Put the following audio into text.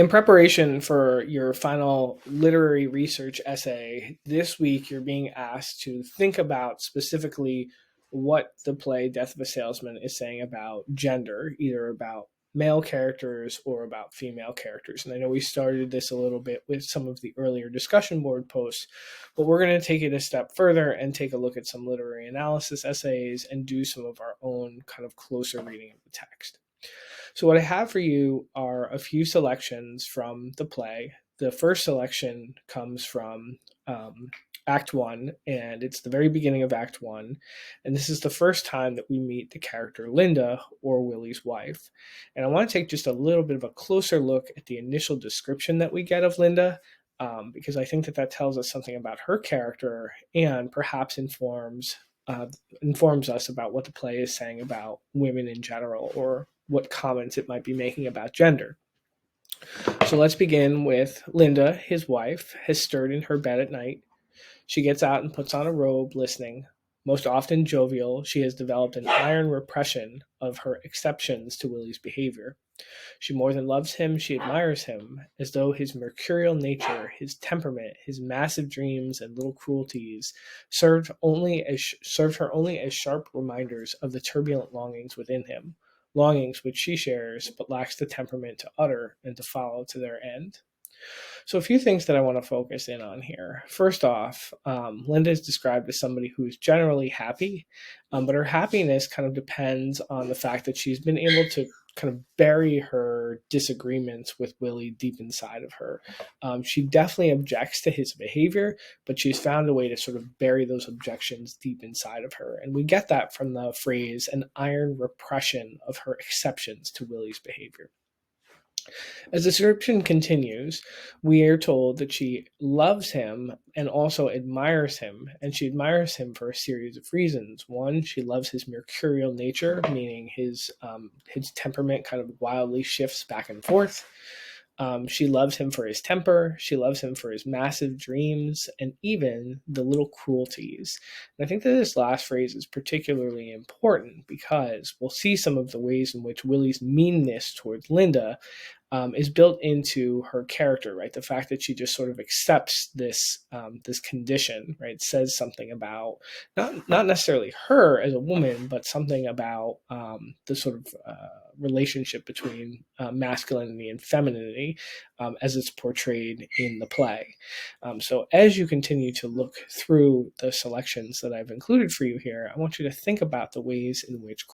In preparation for your final literary research essay, this week you're being asked to think about specifically what the play Death of a Salesman is saying about gender, either about male characters or about female characters. And I know we started this a little bit with some of the earlier discussion board posts, but we're going to take it a step further and take a look at some literary analysis essays and do some of our own kind of closer reading of the text. So, what I have for you are a few selections from the play. The first selection comes from Act One, and it's the very beginning of Act One. And this is the first time that we meet the character Linda, or Willie's wife. And I want to take just a little bit of a closer look at the initial description that we get of Linda, because I think that that tells us something about her character and perhaps informs us about what the play is saying about women in general, or what comments it might be making about gender. So let's begin with Linda, his wife, has stirred in her bed at night. She gets out and puts on a robe, listening. Most often jovial, she has developed an iron repression of her exceptions to Willie's behavior. She more than loves him, she admires him, as though his mercurial nature, his temperament, his massive dreams and little cruelties served her only as sharp reminders of the turbulent longings within him, longings which she shares but lacks the temperament to utter and to follow to their end. So a few things that I want to focus in on here. First off, Linda is described as somebody who is generally happy, but her happiness kind of depends on the fact that she's been able to kind of bury her disagreements with Willie deep inside of her. She definitely objects to his behavior, but she's found a way to sort of bury those objections deep inside of her. And we get that from the phrase, an iron repression of her exceptions to Willie's behavior. As the description continues, we are told that she loves him and also admires him, and she admires him for a series of reasons. One, she loves his mercurial nature, meaning his temperament kind of wildly shifts back and forth. She loves him for his temper. She loves him for his massive dreams and even the little cruelties. And I think that this last phrase is particularly important because we'll see some of the ways in which Willie's meanness towards Linda is built into her character, right? The fact that she just sort of accepts this condition, right, says something about not necessarily her as a woman, but something about the sort of relationship between masculinity and femininity as it's portrayed in the play. So as you continue to look through the selections that I've included for you here, I want you to think about the ways in which